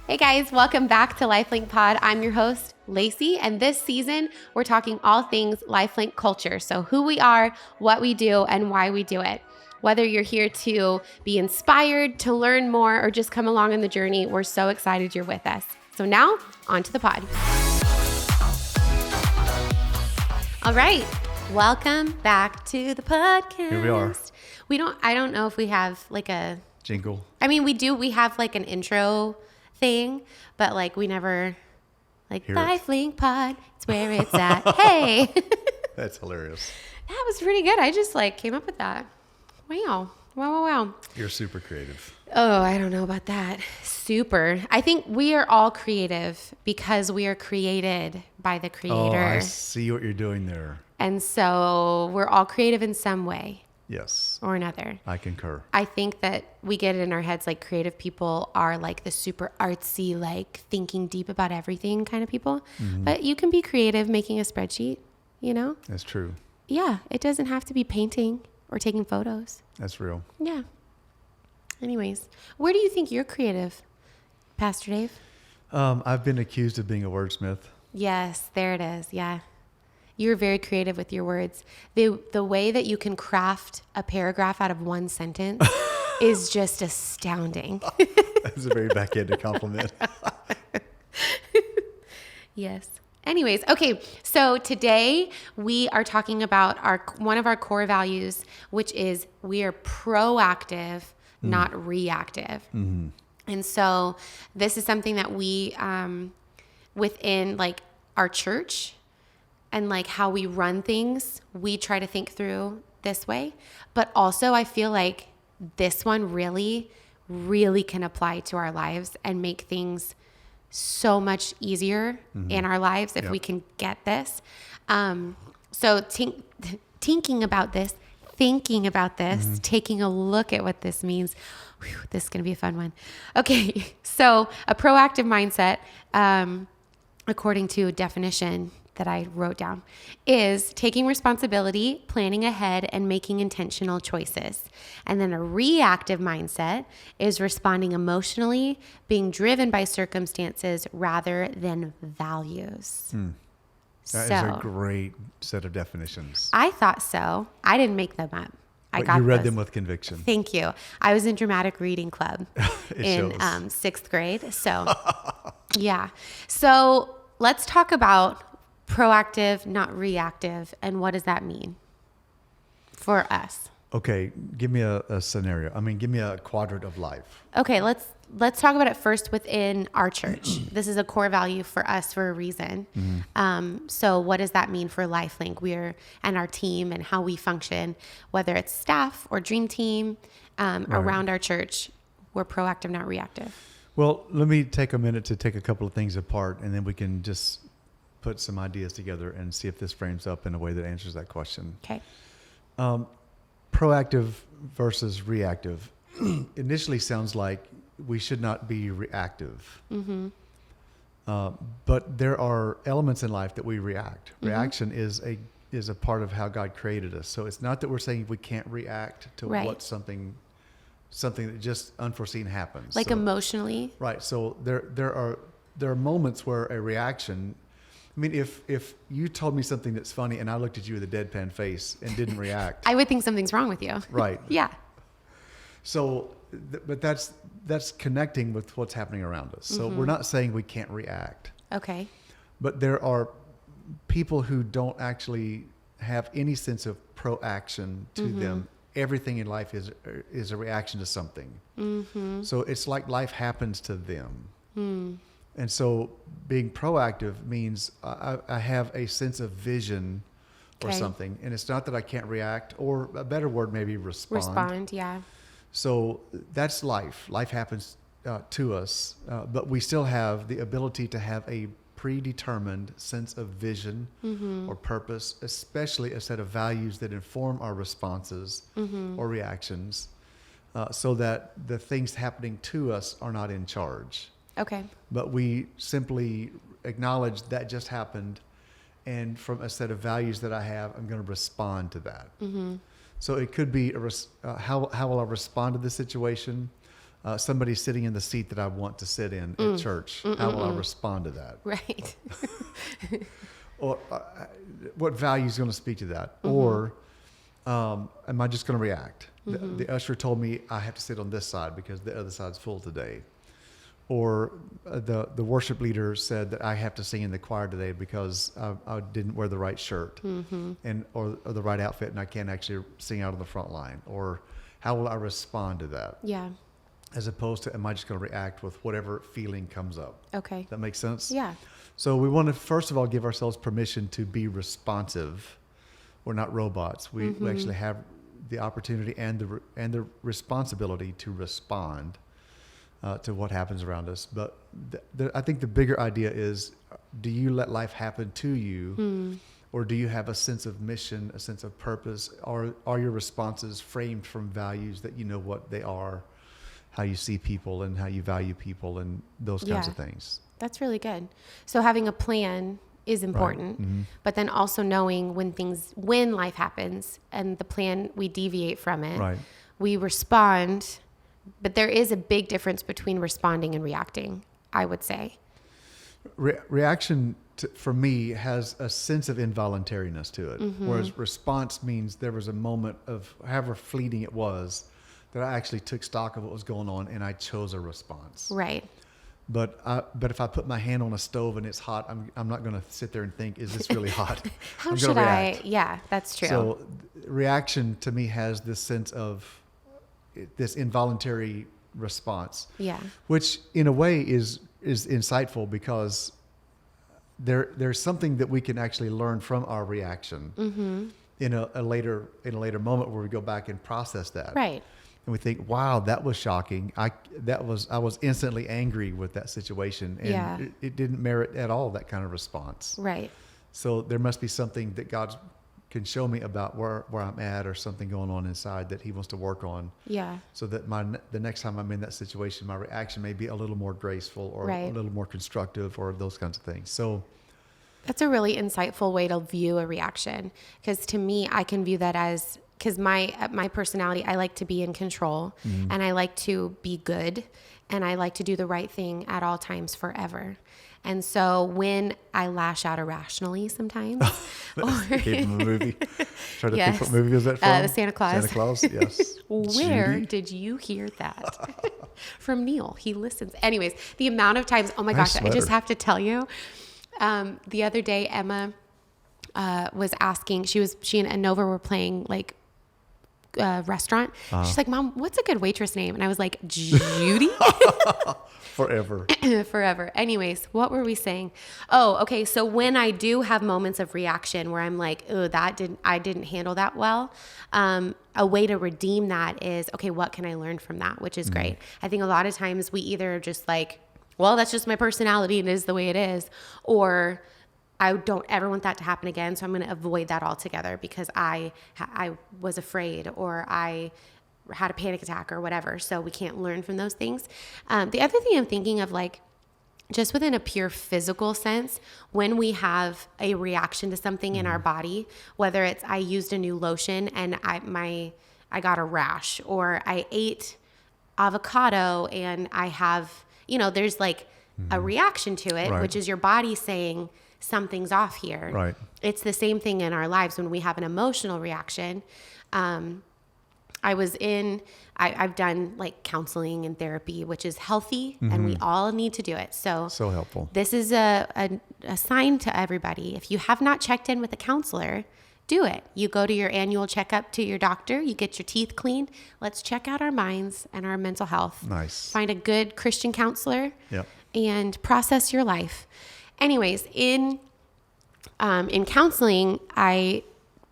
Hey guys, welcome back to LifeLink Pod. I'm your host, Lacey, and this season we're talking all things LifeLink culture. So who we are, what we do, and why we do it. Whether you're here to be inspired, to learn more, or just come along on the journey, we're so excited you're with us. So now, on to the pod. All right, welcome back to the podcast. Here we are. I don't know if we have like a Jingle. I mean, we have like an intro thing, but like we never like LifeLink Pod. It's where it's at. Hey. That's hilarious. That was pretty good. I just like came up with that. Wow. You're super creative. Oh, I don't know about that. Super. I think we are all creative because we are created by the Creator. Oh, I see what you're doing there. And so we're all creative in some way. Yes. Or another. I concur. I think that we get it in our heads like creative people are like the super artsy, like thinking deep about everything kind of people. Mm-hmm. But you can be creative making a spreadsheet, you know? That's true. Yeah. It doesn't have to be painting or taking photos. That's real. Yeah. Anyways, where do you think you're creative, Pastor Dave? I've been accused of being a wordsmith. Yes, there it is. Yeah. You're very creative with your words. The way that you can craft a paragraph out of one sentence is just astounding. That's a very backhanded compliment. Yes. Anyways, okay. So today we are talking about one of our core values, which is we are proactive, not reactive. Mm-hmm. And so this is something that we, within like our church, and like how we run things, we try to think through this way. But also I feel like this one really, really can apply to our lives and make things so much easier in our lives if we can get this. So thinking about this, taking a look at what this means. Whew, this is going to be a fun one. Okay, so a proactive mindset, according to a definition that I wrote down, is taking responsibility, planning ahead, and making intentional choices. And then a reactive mindset is responding emotionally, being driven by circumstances rather than values. That is a great set of definitions. I thought so. I didn't make them up. You read them with conviction. Thank you. I was in dramatic reading club in shows. Sixth grade. So yeah. So let's talk about proactive, not reactive, and what does that mean for us? Okay, give me a scenario. Give me a quadrant of life. Okay, let's talk about it first within our church. This is a core value for us for a reason. Mm-hmm. So what does that mean for LifeLink? And our team and how we function, whether it's staff or dream team around our church, we're proactive, not reactive. Well, let me take a minute to take a couple of things apart, and then we can just put some ideas together and see if this frames up in a way that answers that question. Okay. Proactive versus reactive initially sounds like we should not be reactive. Mm-hmm. But there are elements in life that we react. Mm-hmm. Reaction is a part of how God created us. So it's not that we're saying we can't react to what something that just unforeseen happens. Like emotionally. Right. So there are moments where a reaction. If you told me something that's funny and I looked at you with a deadpan face and didn't react, I would think something's wrong with you. Right. Yeah. So, but that's connecting with what's happening around us. So we're not saying we can't react. Okay. But there are people who don't actually have any sense of proaction to them. Everything in life is a reaction to something. Mm-hmm. So it's like life happens to them. And so being proactive means I have a sense of vision or something. And it's not that I can't react, or a better word, maybe respond. Yeah. So that's life. Life happens to us, but we still have the ability to have a predetermined sense of vision or purpose, especially a set of values that inform our responses or reactions, so that the things happening to us are not in charge. Okay. But we simply acknowledge that just happened, and from a set of values that I have, I'm going to respond to that. Mm-hmm. So it could be how will I respond to this situation? somebody sitting in the seat that I want to sit in at church. How will I respond to that? Right. Or what value is going to speak to that? Or am I just going to react? The usher told me I have to sit on this side because the other side's full today. Or the worship leader said that I have to sing in the choir today because I didn't wear the right shirt or the right outfit, and I can't actually sing out on the front line. Or how will I respond to that? Yeah. As opposed to, am I just going to react with whatever feeling comes up? Okay. That makes sense? Yeah. So we want to, first of all, give ourselves permission to be responsive. We're not robots. We actually have the opportunity and the responsibility to respond to what happens around us. But I think the bigger idea is, do you let life happen to you? Or do you have a sense of mission, a sense of purpose? Or are your responses framed from values that you know what they are, how you see people and how you value people and those kinds of things? That's really good. So having a plan is important, but then also knowing when life happens and the plan, we deviate from it, we respond. But there is a big difference between responding and reacting, I would say. Reaction, for me, has a sense of involuntariness to it, whereas response means there was a moment of, however fleeting it was, that I actually took stock of what was going on and I chose a response. Right. But if I put my hand on a stove and it's hot, I'm not going to sit there and think, is this really hot? How should I? Yeah, that's true. So reaction to me has this sense of this involuntary response. Yeah. Which in a way is insightful because there's something that we can actually learn from our reaction in a later moment where we go back and process that. Right. And we think, wow, that was shocking. I was instantly angry with that situation, and it didn't merit at all that kind of response. Right. So there must be something that God can show me about where I'm at, or something going on inside that He wants to work on. Yeah. So that the next time I'm in that situation, my reaction may be a little more graceful or a little more constructive, or those kinds of things. So that's a really insightful way to view a reaction, because to me, I can view that as, because my personality, I like to be in control, and I like to be good, and I like to do the right thing at all times forever. And so when I lash out irrationally sometimes, came from a movie. Try to think, what movie was that from? The Santa Claus. Santa Claus, yes. Where Judy? did you hear that? From Neil. He listens. Anyways, the amount of times, oh my gosh, I just have to tell you. The other day, Emma was asking, she and Nova were playing like restaurant. She's like, Mom, what's a good waitress name? And I was like, Judy? Forever. Forever. Anyways, what were we saying? Oh, okay. So when I do have moments of reaction where I'm like, oh, I didn't handle that well. A way to redeem that is, okay, what can I learn from that? Which is great. I think a lot of times we either just like, well, that's just my personality and it is the way it is. Or I don't ever want that to happen again. So I'm going to avoid that altogether because I was afraid, or I had a panic attack or whatever. So we can't learn from those things. The other thing I'm thinking of, like, just within a pure physical sense, when we have a reaction to something in our body, whether it's I used a new lotion and I got a rash, or I ate avocado and I have, there's like a reaction to it, which is your body saying something's off here. Right. It's the same thing in our lives when we have an emotional reaction. I've done like counseling and therapy, which is healthy, and we all need to do it. So helpful. This is a sign to everybody. If you have not checked in with a counselor, do it. You go to your annual checkup to your doctor, you get your teeth cleaned. Let's check out our minds and our mental health. Nice. Find a good Christian counselor and process your life. Anyways, in counseling, I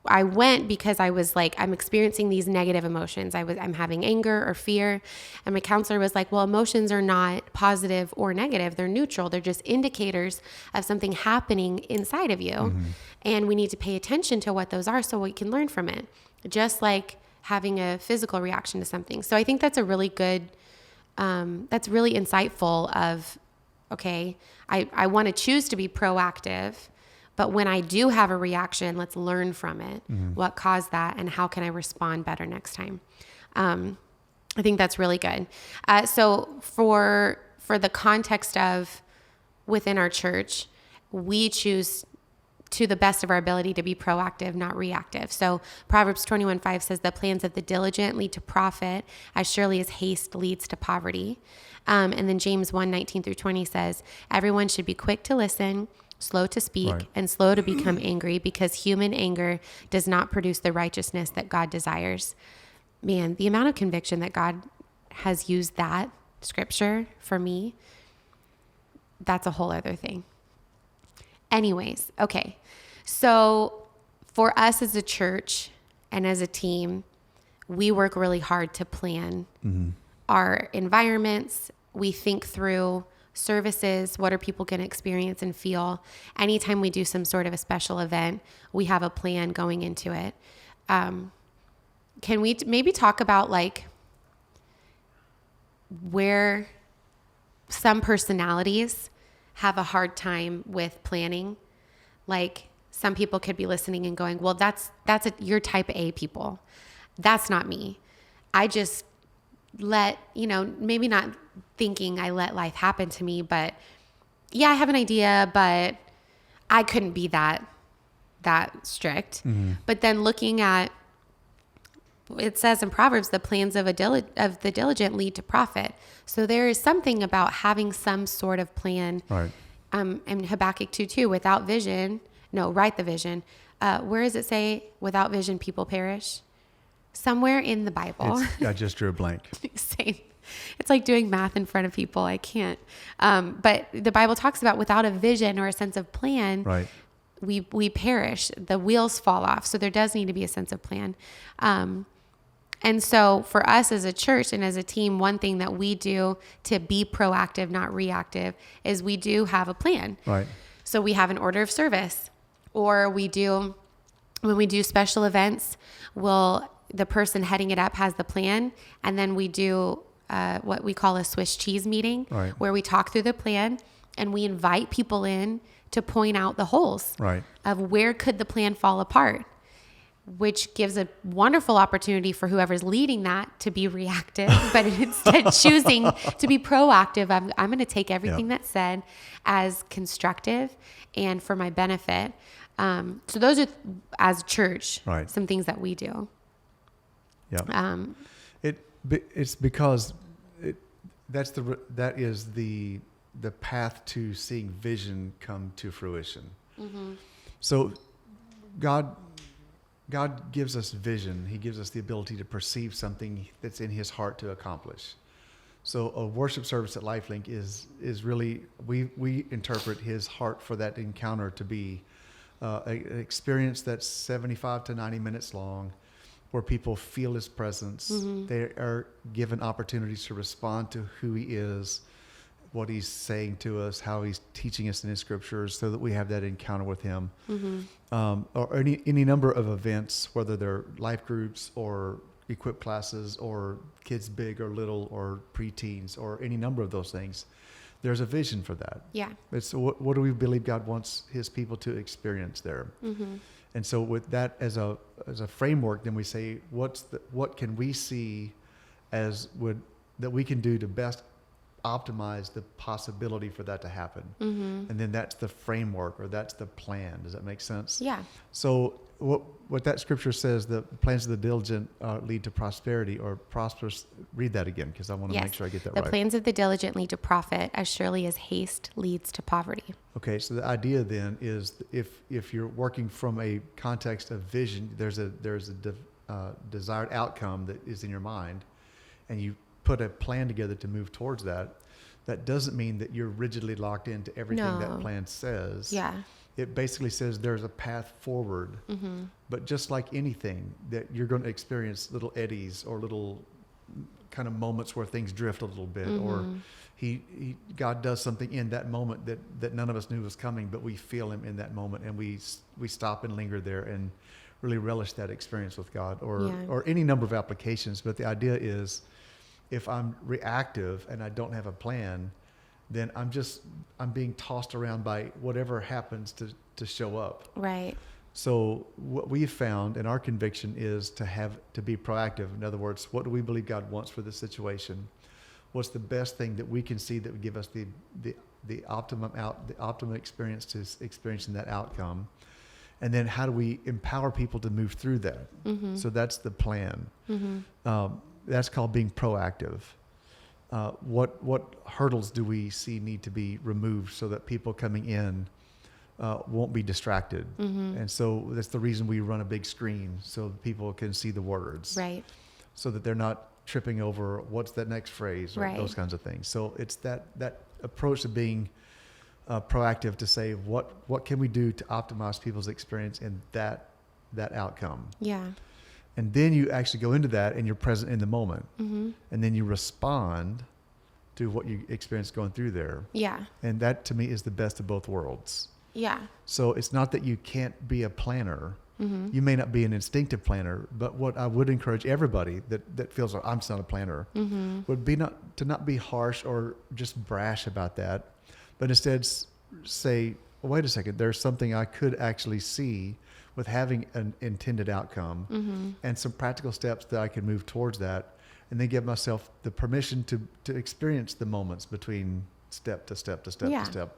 went because I was like, I'm experiencing these negative emotions. I'm having anger or fear. And my counselor was like, well, emotions are not positive or negative. They're neutral. They're just indicators of something happening inside of you. And we need to pay attention to what those are so we can learn from it. Just like having a physical reaction to something. So I think that's a really good, that's really insightful of, okay, I want to choose to be proactive. But when I do have a reaction, let's learn from it. What caused that, and how can I respond better next time? I think that's really good. So for the context of within our church, we choose to the best of our ability to be proactive, not reactive. So Proverbs 21:5 says the plans of the diligent lead to profit as surely as haste leads to poverty. And then James 1:19-20 says, everyone should be quick to listen, slow to speak, Right. and slow to become angry, because human anger does not produce the righteousness that God desires. Man, the amount of conviction that God has used that scripture for me, that's a whole other thing. Anyways, okay. So for us as a church and as a team, we work really hard to plan our environments. We think through services. What are people going to experience and feel? Anytime we do some sort of a special event, we have a plan going into it. Can we maybe talk about like where some personalities have a hard time with planning? Like some people could be listening and going, well, you're type A people. That's not me. I just maybe not thinking I let life happen to me, but yeah, I have an idea, but I couldn't be that strict. But then looking at, it says in Proverbs, the plans of the diligent lead to profit. So there is something about having some sort of plan. Right. And Habakkuk 2:2, write the vision. Where does it say, without vision, people perish? Somewhere in the Bible. I just drew a blank. Same. It's like doing math in front of people. I can't. But the Bible talks about without a vision or a sense of plan, Right. we perish. The wheels fall off. So there does need to be a sense of plan. And so for us as a church and as a team, one thing that we do to be proactive, not reactive, is we do have a plan. Right. So we have an order of service, or when we do special events, the person heading it up has the plan, and then we do what we call a Swiss cheese meeting, Right. where we talk through the plan and we invite people in to point out the holes Right. of where could the plan fall apart, which gives a wonderful opportunity for whoever's leading that to be reactive, but instead choosing to be proactive. I'm going to take everything that's said as constructive and for my benefit. So those are, as a church, Right. some things that we do. Yeah. It's because that is the path to seeing vision come to fruition. So God gives us vision. He gives us the ability to perceive something that's in his heart to accomplish. So a worship service at LifeLink is really, we interpret his heart for that encounter to be an experience that's 75 to 90 minutes long, where people feel his presence. They are given opportunities to respond to who he is, what he's saying to us, how he's teaching us in his scriptures, so that we have that encounter with him. Or any number of events, whether they're life groups or equip classes or kids big or little or preteens or any number of those things. There's a vision for that. Yeah. It's what do we believe God wants his people to experience there? And so with that as a framework, then we say, what can we see that we can do to best optimize the possibility for that to happen? And then that's the framework, or that's the plan. Does that make sense? Yeah. So what that scripture says, the plans of the diligent lead to prosperity or prosperous. Read that again, because I want to make sure I get that right. The plans of the diligent lead to profit as surely as haste leads to poverty. Okay, so the idea then is if you're working from a context of vision, there's a desired outcome that is in your mind, and you put a plan together to move towards that. That doesn't mean that you're rigidly locked into everything that plan says. Yeah. It basically says there's a path forward. But just like anything, that you're going to experience little eddies or little kind of moments where things drift a little bit, or God does something in that moment that none of us knew was coming, but we feel him in that moment, and we stop and linger there and really relish that experience with God, or any number of applications. But the idea is, if I'm reactive and I don't have a plan, then I'm being tossed around by whatever happens to show up. Right. So what we found, and our conviction is to be proactive. In other words, what do we believe God wants for this situation? What's the best thing that we can see that would give us the optimum experience to experiencing that outcome? And then how do we empower people to move through that? Mm-hmm. So that's the plan. Mm-hmm. That's called being proactive. What hurdles do we see need to be removed so that people coming in won't be distracted? Mm-hmm. And so that's the reason we run a big screen so people can see the words. Right. So that they're not tripping over what's that next phrase or right. those kinds of things. So it's that approach of being proactive to say what can we do to optimize people's experience in that outcome. Yeah. And then you actually go into that and you're present in the moment. Mm-hmm. And then you respond to what you experience going through there. Yeah. And that to me is the best of both worlds. Yeah. So it's not that you can't be a planner. Mm-hmm. You may not be an instinctive planner, but what I would encourage everybody that feels like I'm just not a planner mm-hmm. would be to not be harsh or just brash about that, but instead say, well, wait a second, there's something I could actually see with having an intended outcome mm-hmm. and some practical steps that I can move towards that, and then give myself the permission to experience the moments between step to step to step to step,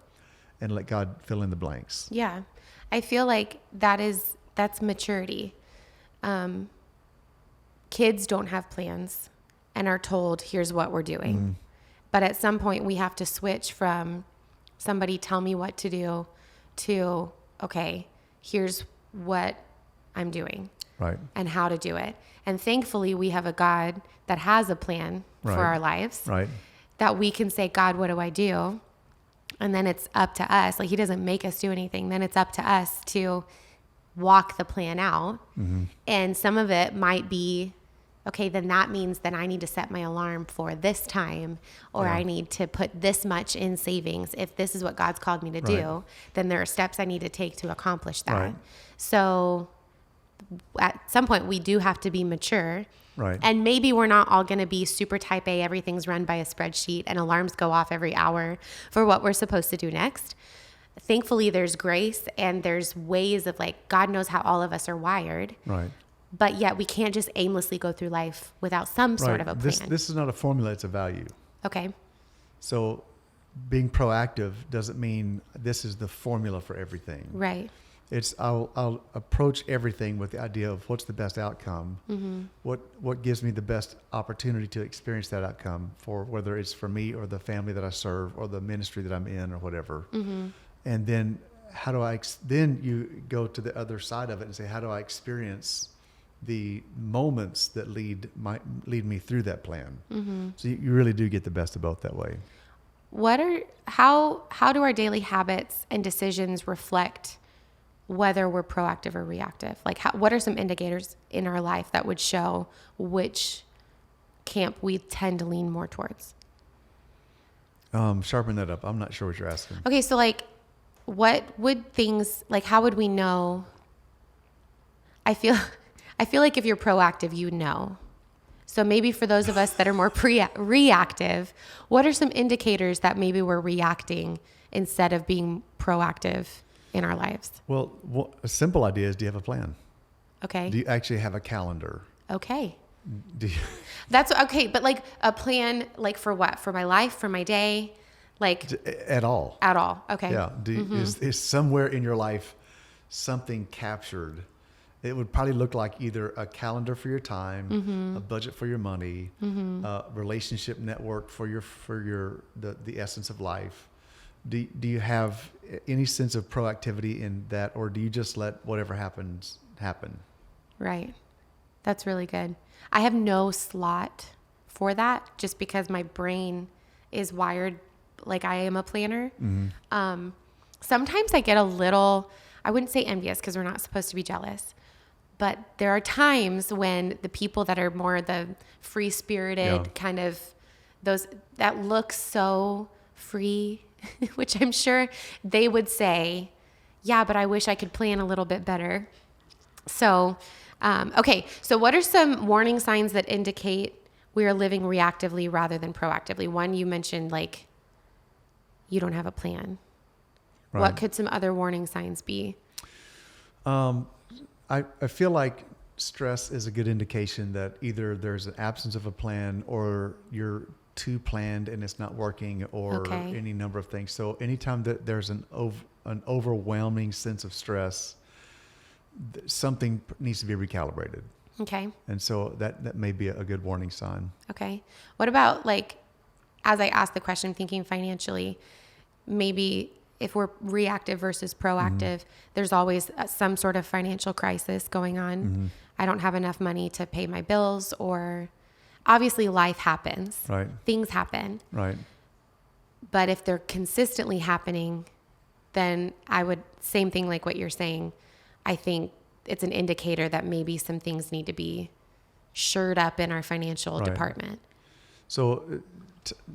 and let God fill in the blanks. Yeah. I feel like that's maturity. Kids don't have plans and are told, here's what we're doing. Mm. But at some point we have to switch from somebody tell me what to do to, okay, here's what I'm doing. Right. And how to do it. And thankfully we have a God that has a plan for our lives. Right. That we can say, God, what do I do? And then it's up to us. Like, he doesn't make us do anything. Then it's up to us to walk the plan out. Mm-hmm. And some of it might be, okay, then that means that I need to set my alarm for this time, or I need to put this much in savings. If this is what God's called me to do, then there are steps I need to take to accomplish that. Right. So at some point we do have to be mature. Right. And maybe we're not all going to be super type A. Everything's run by a spreadsheet and alarms go off every hour for what we're supposed to do next. Thankfully, there's grace and there's ways of, like, God knows how all of us are wired. Right. But yet we can't just aimlessly go through life without some sort of a plan. This is not a formula, it's a value. Okay. So being proactive doesn't mean this is the formula for everything. Right. It's I'll approach everything with the idea of what's the best outcome, mm-hmm. what gives me the best opportunity to experience that outcome, for whether it's for me or the family that I serve or the ministry that I'm in or whatever. Mm-hmm. And then how do then you go to the other side of it and say, how do I experience the moments that lead me through that plan? Mm-hmm. So you really do get the best of both that way. How do our daily habits and decisions reflect whether we're proactive or reactive? Like, what are some indicators in our life that would show which camp we tend to lean more towards? Sharpen that up. I'm not sure what you're asking. Okay, so like, what would things, like, how would we know? I feel like if you're proactive, you know. So maybe for those of us that are more reactive, what are some indicators that maybe we're reacting instead of being proactive in our lives? Well, a simple idea is, do you have a plan? Okay. Do you actually have a calendar? Okay. Do you? That's okay. But like a plan, like for what? For my life, for my day? Like at all. At all. Okay. Yeah. Is somewhere in your life something captured? It would probably look like either a calendar for your time, mm-hmm. a budget for your money, mm-hmm. a relationship network for the essence of life. Do you have any sense of proactivity in that, or do you just let whatever happens happen? Right. That's really good. I have no slot for that just because my brain is wired like I am a planner. Mm-hmm. Sometimes I get a little, I wouldn't say envious because we're not supposed to be jealous, but there are times when the people that are more the free-spirited kind of those that look so free, which I'm sure they would say, yeah, but I wish I could plan a little bit better. So, okay. So what are some warning signs that indicate we are living reactively rather than proactively? One, you mentioned, like, you don't have a plan. Right. What could some other warning signs be? I feel like stress is a good indication that either there's an absence of a plan or you're too planned and it's not working, or any number of things. So anytime that there's an overwhelming sense of stress, something needs to be recalibrated. Okay. And so that may be a good warning sign. Okay. What about, like, as I asked the question, thinking financially, maybe if we're reactive versus proactive, there's always some sort of financial crisis going on. I don't have enough money to pay my bills, or obviously life happens. Right. Things happen. Right. But if they're consistently happening, then I would, same thing like what you're saying, I think it's an indicator that maybe some things need to be shored up in our financial department. So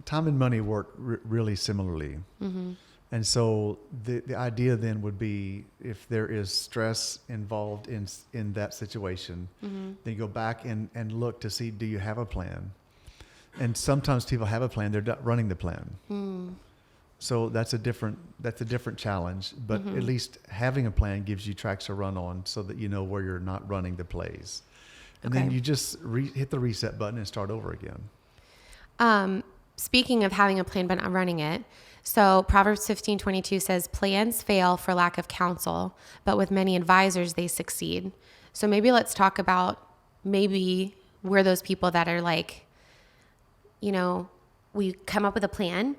time and money work really similarly. And so the idea then would be, if there is stress involved in that situation, then you go back and look to see, do you have a plan? And sometimes people have a plan, they're not running the plan. So that's a different challenge, but at least having a plan gives you tracks to run on so that you know where you're not running the plays. And then you just hit the reset button and start over again. Speaking of having a plan but not running it, so Proverbs 15:22 says, plans fail for lack of counsel, but with many advisors they succeed. So maybe let's talk about, maybe we're those people that are like, you know, we come up with a plan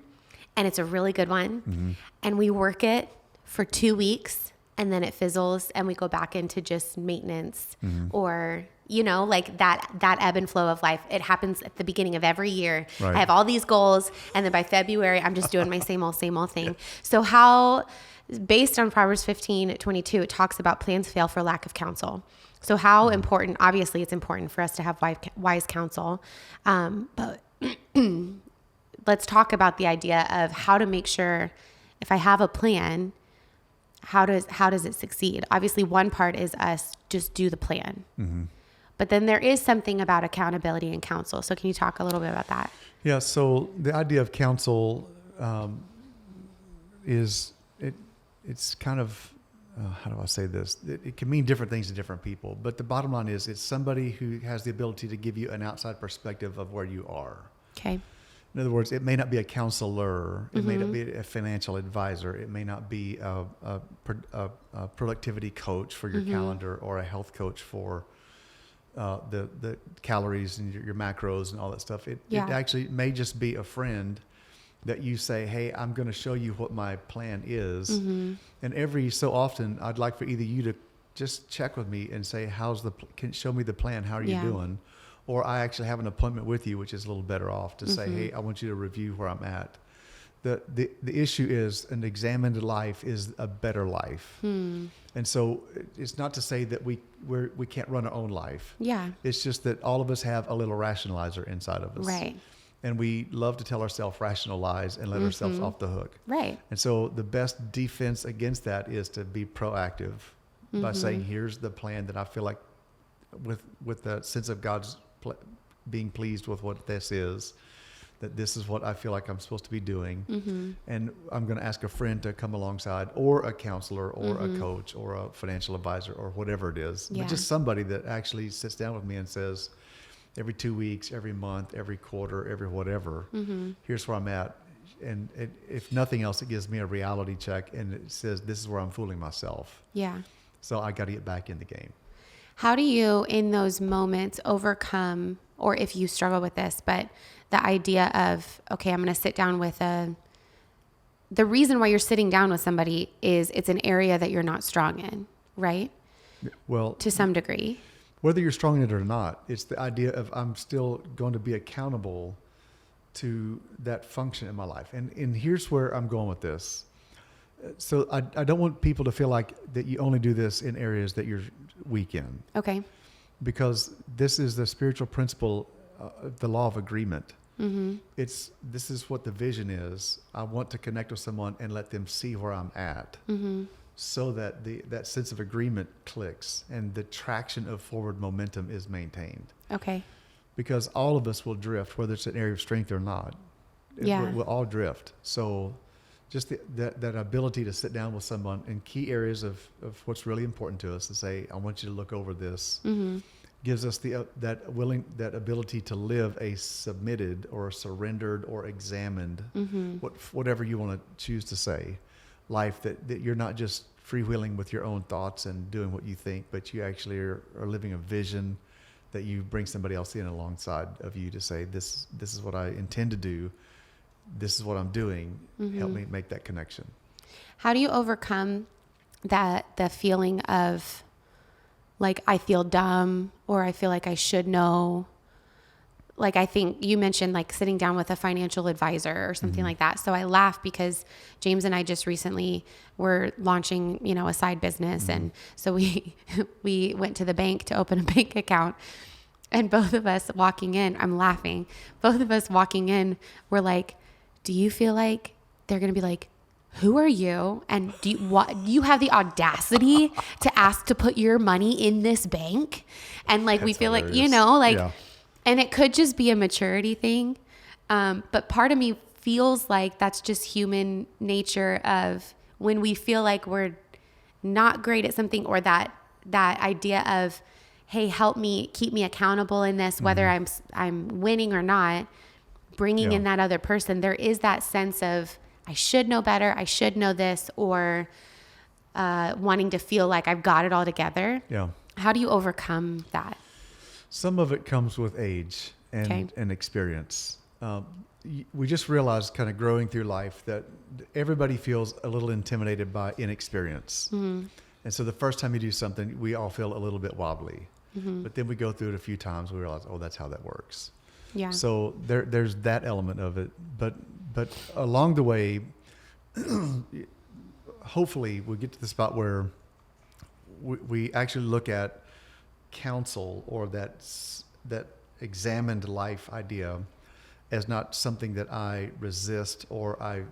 and it's a really good one, and we work it for 2 weeks and then it fizzles and we go back into just maintenance, or, you know, like that ebb and flow of life. It happens at the beginning of every year. Right. I have all these goals, and then by February, I'm just doing my same old thing. So how, based on Proverbs 15:22, it talks about plans fail for lack of counsel. So how important, obviously it's important for us to have wise counsel, but let's talk about the idea of how to make sure, if I have a plan, how does it succeed? Obviously, one part is us just do the plan. But then there is something about accountability and counsel. So can you talk a little bit about that? Yeah. So the idea of counsel it's kind of, how do I say this? It can mean different things to different people. But the bottom line is, it's somebody who has the ability to give you an outside perspective of where you are. Okay. In other words, it may not be a counselor. It may not be a financial advisor. It may not be a productivity coach for your calendar, or a health coach for the calories and your macros and all that stuff. It actually may just be a friend that you say, hey, I'm going to show you what my plan is. And every so often, I'd like for either you to just check with me and say, can show me the plan. How are you doing? Or I actually have an appointment with you, which is a little better off, to say, hey, I want you to review where I'm at. The issue is, an examined life is a better life. And so it's not to say that we can't run our own life. Yeah. It's just that all of us have a little rationalizer inside of us. Right. And we love to tell ourselves rational lies and let ourselves off the hook. Right. And so the best defense against that is to be proactive by saying, here's the plan that I feel like, with the sense of God's being pleased with what this is, that this is what I feel like I'm supposed to be doing. And I'm going to ask a friend to come alongside, or a counselor, or a coach, or a financial advisor, or whatever it is. But just somebody that actually sits down with me and says, every 2 weeks, every month, every quarter, every whatever, here's where I'm at. And if nothing else, it gives me a reality check, and it says, this is where I'm fooling myself. Yeah. So I got to get back in the game. How do you, in those moments, overcome, or if you struggle with this, but the idea of, okay, I'm going to sit down with the reason why you're sitting down with somebody is it's an area that you're not strong in, right? Well, to some degree. Whether you're strong in it or not, it's the idea of, I'm still going to be accountable to that function in my life. And here's where I'm going with this. So I don't want people to feel like that you only do this in areas that you're weak in. Okay. Because this is the spiritual principle, the law of agreement. This is what the vision is. I want to connect with someone and let them see where I'm at, so that that sense of agreement clicks and the traction of forward momentum is maintained. Okay. Because all of us will drift, whether it's an area of strength or not. We'll all drift. So just that ability to sit down with someone in key areas of what's really important to us, to say, I want you to look over this, gives us that ability to live a submitted or surrendered or examined, whatever you want to choose to say, life that you're not just freewheeling with your own thoughts and doing what you think, but you actually are living a vision that you bring somebody else in alongside of you to say, this is what I intend to do. This is what I'm doing. Help me make that connection. How do you overcome the feeling of like, I feel dumb, or I feel like I should know? Like, I think you mentioned like sitting down with a financial advisor or something like that. So I laugh because James and I just recently were launching, a side business. And so we went to the bank to open a bank account, and both of us walking in, I'm laughing. Both of us walking in were like, do you feel like they're going to be like, who are you? And do you have the audacity to ask to put your money in this bank? And like, we feel hilarious. Like, and it could just be a maturity thing. But part of me feels like that's just human nature of when we feel like we're not great at something, or that idea of, hey, help me, keep me accountable in this, whether I'm winning or not, bringing in that other person. There is that sense of, I should know better, I should know this, or wanting to feel like I've got it all together. Yeah. How do you overcome that? Some of it comes with age and experience. We just realized, kind of growing through life, that everybody feels a little intimidated by inexperience. And so the first time you do something, we all feel a little bit wobbly. But then we go through it a few times, we realize, oh, that's how that works. Yeah. So there's that element of it. But along the way, hopefully we get to the spot where we actually look at counsel, or that examined life idea, as not something that I resist or I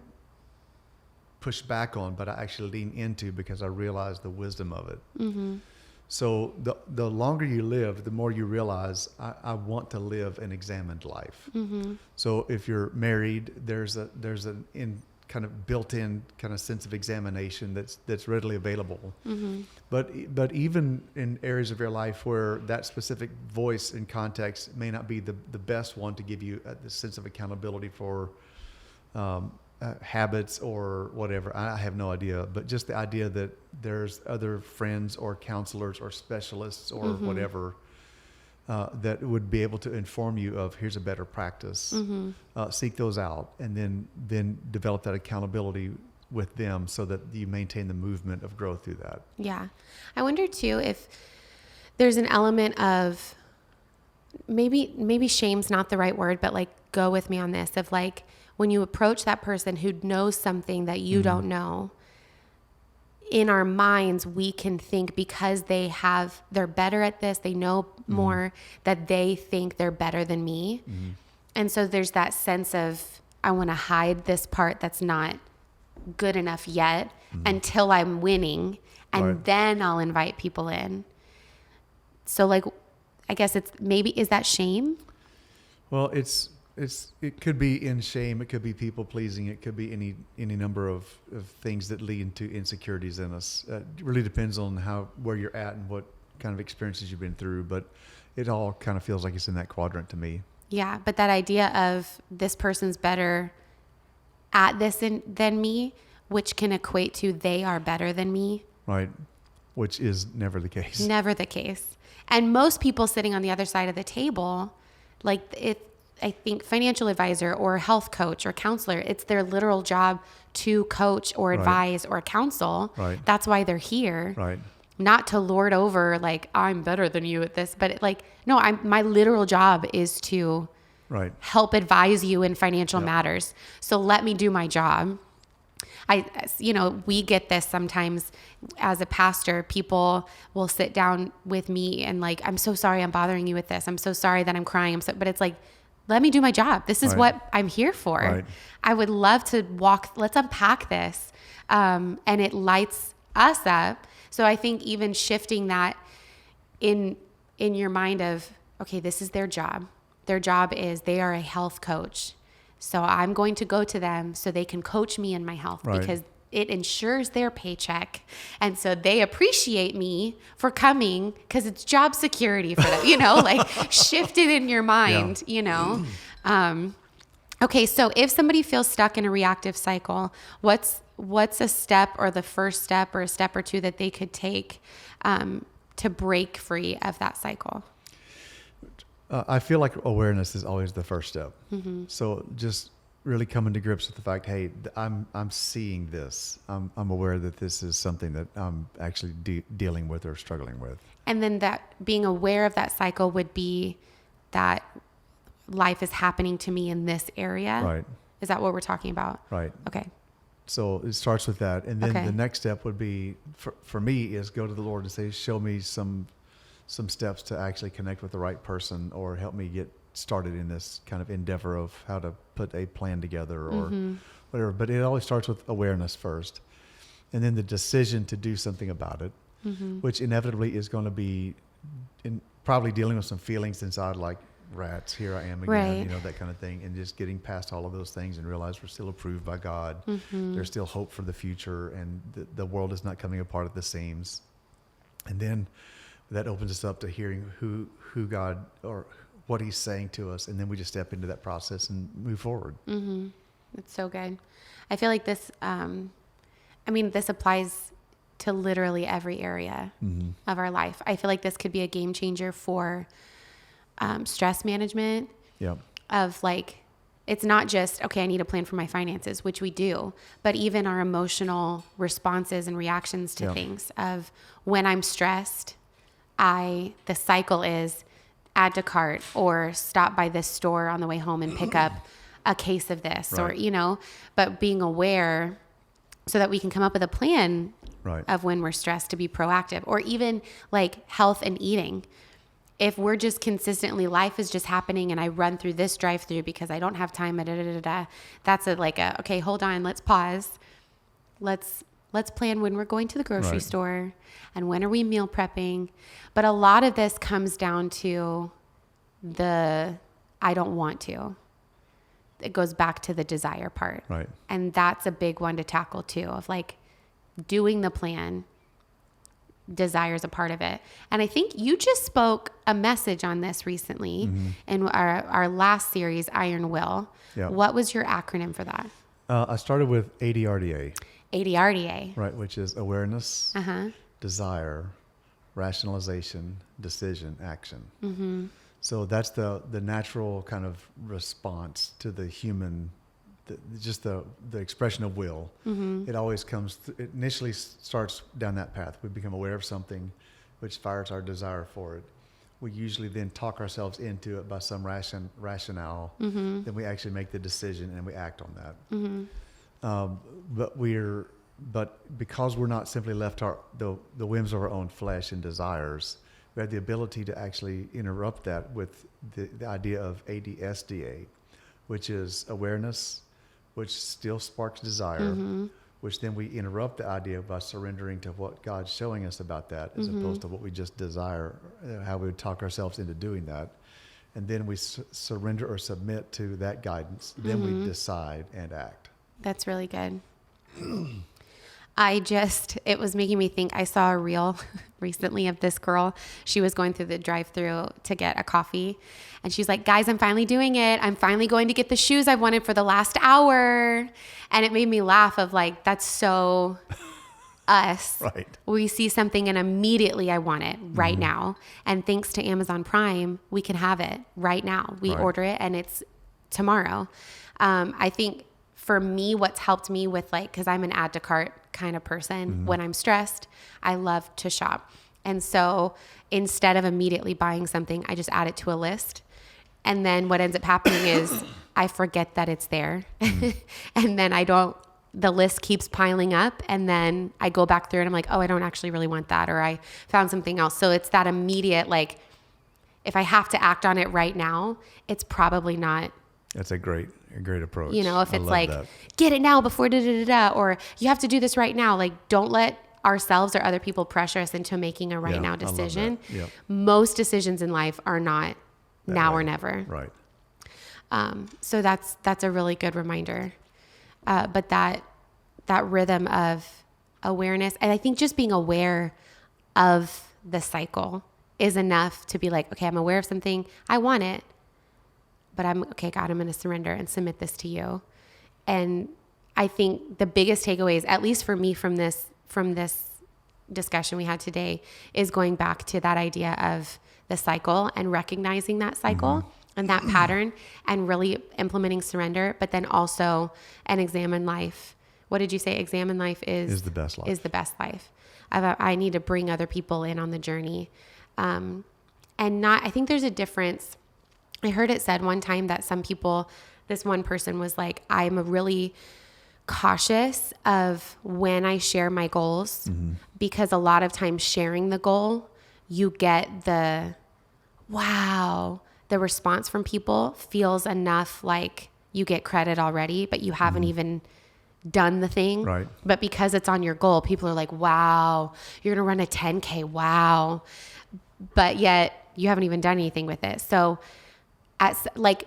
push back on, but I actually lean into because I realize the wisdom of it. So the longer you live, the more you realize, I want to live an examined life. So if you're married, there's an kind of built-in kind of sense of examination that's readily available. But even in areas of your life where that specific voice and context may not be the best one to give you the sense of accountability for habits or whatever, I have no idea. But just the idea that there's other friends or counselors or specialists or whatever that would be able to inform you of, here's a better practice. Seek those out, and then develop that accountability with them so that you maintain the movement of growth through that. Yeah. I wonder too if there's an element of maybe shame's not the right word, but like, go with me on this, of like, when you approach that person who knows something that you don't know, in our minds, we can think because they're better at this, they know more, that they think they're better than me. And so there's that sense of, I want to hide this part that's not good enough yet until I'm winning, and then I'll invite people in. So like, I guess is that shame? Well, it could be in shame. It could be people pleasing. It could be any number of things that lead to insecurities in us. It really depends on where you're at and what kind of experiences you've been through. But it all kind of feels like it's in that quadrant to me. Yeah, but that idea of this person's better at this than me, which can equate to they are better than me. Right, which is never the case. Never the case. And most people sitting on the other side of the table, like I think financial advisor or health coach or counselor, it's their literal job to coach or advise or counsel. Right. That's why they're here. Right. Not to lord over, like, I'm better than you at this, but no, my literal job is to help advise you in financial matters. So let me do my job. We get this sometimes as a pastor. People will sit down with me and like, I'm so sorry I'm bothering you with this. I'm so sorry that I'm crying. But it's like, let me do my job. This is what I'm here for. Right. I would love to let's unpack this. And it lights us up. So I think even shifting that in your mind of, okay, this is their job. Their job is they are a health coach. So I'm going to go to them so they can coach me in my health because it ensures their paycheck. And so they appreciate me for coming because it's job security for them, like shift it in your mind, Okay. So if somebody feels stuck in a reactive cycle, what's a step or the first step or a step or two that they could take to break free of that cycle? I feel like awareness is always the first step. Mm-hmm. So just really coming to grips with the fact, hey, I'm seeing this. I'm aware that this is something that I'm actually dealing with or struggling with. And then that being aware of that cycle would be that life is happening to me in this area. Right. Is that what we're talking about? Right. Okay. So it starts with that. And then the next step would be, for me, is go to the Lord and say, show me some steps to actually connect with the right person or help me get started in this kind of endeavor of how to put a plan together or whatever. But it always starts with awareness first. And then the decision to do something about it, which inevitably is going to be probably dealing with some feelings inside like, rats, here I am again, that kind of thing. And just getting past all of those things and realize we're still approved by God. There's still hope for the future and the world is not coming apart at the seams. And then that opens us up to hearing who God or what he's saying to us. And then we just step into that process and move forward. That's so good. I feel like this, this applies to literally every area of our life. I feel like this could be a game changer for stress management. Yeah. Of like, it's not just, okay, I need a plan for my finances, which we do, but even our emotional responses and reactions to things of when I'm stressed, the cycle is add to cart or stop by this store on the way home and pick up a case of this or, but being aware so that we can come up with a plan of when we're stressed to be proactive or even like health and eating. If we're just consistently, life is just happening and I run through this drive-through because I don't have time, that's okay, hold on, let's pause. Let's plan when we're going to the grocery store and when are we meal prepping. But a lot of this comes down to I don't want to. It goes back to the desire part. Right. And that's a big one to tackle too, of like doing the plan. Desire is a part of it. And I think you just spoke a message on this recently in our last series, Iron Will. Yeah. What was your acronym for that? I started with ADRDA. ADRDA. Right, which is awareness, desire, rationalization, decision, action. So that's the natural kind of response to the human, just the expression of will. It always it initially starts down that path. We become aware of something which fires our desire for it. We usually then talk ourselves into it by some rationale. Then we actually make the decision and we act on that. But because we're not simply left the whims of our own flesh and desires, we have the ability to actually interrupt that with the idea of ADSDA, which is awareness, which still sparks desire, which then we interrupt the idea by surrendering to what God's showing us about that, as opposed to what we just desire, how we would talk ourselves into doing that. And then we surrender or submit to that guidance. Then we decide and act. That's really good. It was making me think, I saw a reel recently of this girl. She was going through the drive-thru to get a coffee. And she's like, guys, I'm finally doing it. I'm finally going to get the shoes I've wanted for the last hour. And it made me laugh of like, that's so us. Right. We see something and immediately I want it right now. And thanks to Amazon Prime, we can have it right now. We order it and it's tomorrow. I think for me, what's helped me with because I'm an add to cart kind of person. When I'm stressed, I love to shop. And so instead of immediately buying something, I just add it to a list. And then what ends up happening is I forget that it's there. And then the list keeps piling up. And then I go back through and I'm like, oh, I don't actually really want that. Or I found something else. So it's that immediate, if I have to act on it right now, it's probably not. That's a great approach. If it's get it now before or you have to do this right now. Don't let ourselves or other people pressure us into making a right now decision. Most decisions in life are not now or never. Right. So that's a really good reminder. But that rhythm of awareness, and I think just being aware of the cycle is enough to be like, okay, I'm aware of something. I want it, but okay, God, I'm going to surrender and submit this to you. And I think the biggest takeaways, at least for me from this discussion we had today, is going back to that idea of the cycle and recognizing that cycle and that pattern and really implementing surrender, but then also an examine life. What did you say? Examine life is the best life. Is the best life. I need to bring other people in on the journey. And I think there's a difference. I heard it said one time that some people, this one person was like, I'm really cautious of when I share my goals because a lot of times sharing the goal, you get the response from people feels enough like you get credit already, but you haven't even done the thing. Right. But because it's on your goal, people are like, wow, you're going to run a 10K. Wow. But yet you haven't even done anything with it. So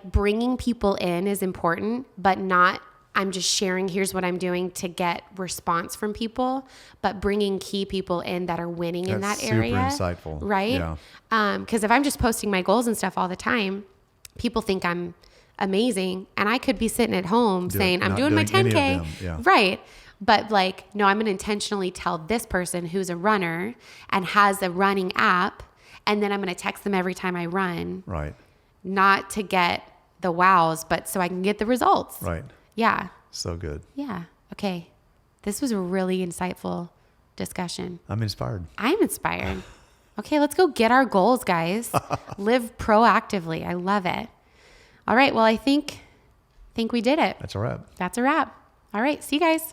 bringing people in is important, but not, I'm just sharing, here's what I'm doing to get response from people, but bringing key people in that are winning in that area. That's super insightful. Right? Yeah. Because if I'm just posting my goals and stuff all the time, people think I'm amazing. And I could be sitting at home saying, I'm doing my 10K. Yeah. Right. But no, I'm going to intentionally tell this person who's a runner and has a running app, and then I'm going to text them every time I run. Right. Not to get the wows, but so I can get the results. Right. Yeah. So good. Yeah. Okay. This was a really insightful discussion. I'm inspired. I'm inspired. Okay, let's go get our goals, guys. Live proactively. I love it. All right. Well, I think we did it. That's a wrap. That's a wrap. All right. See you guys.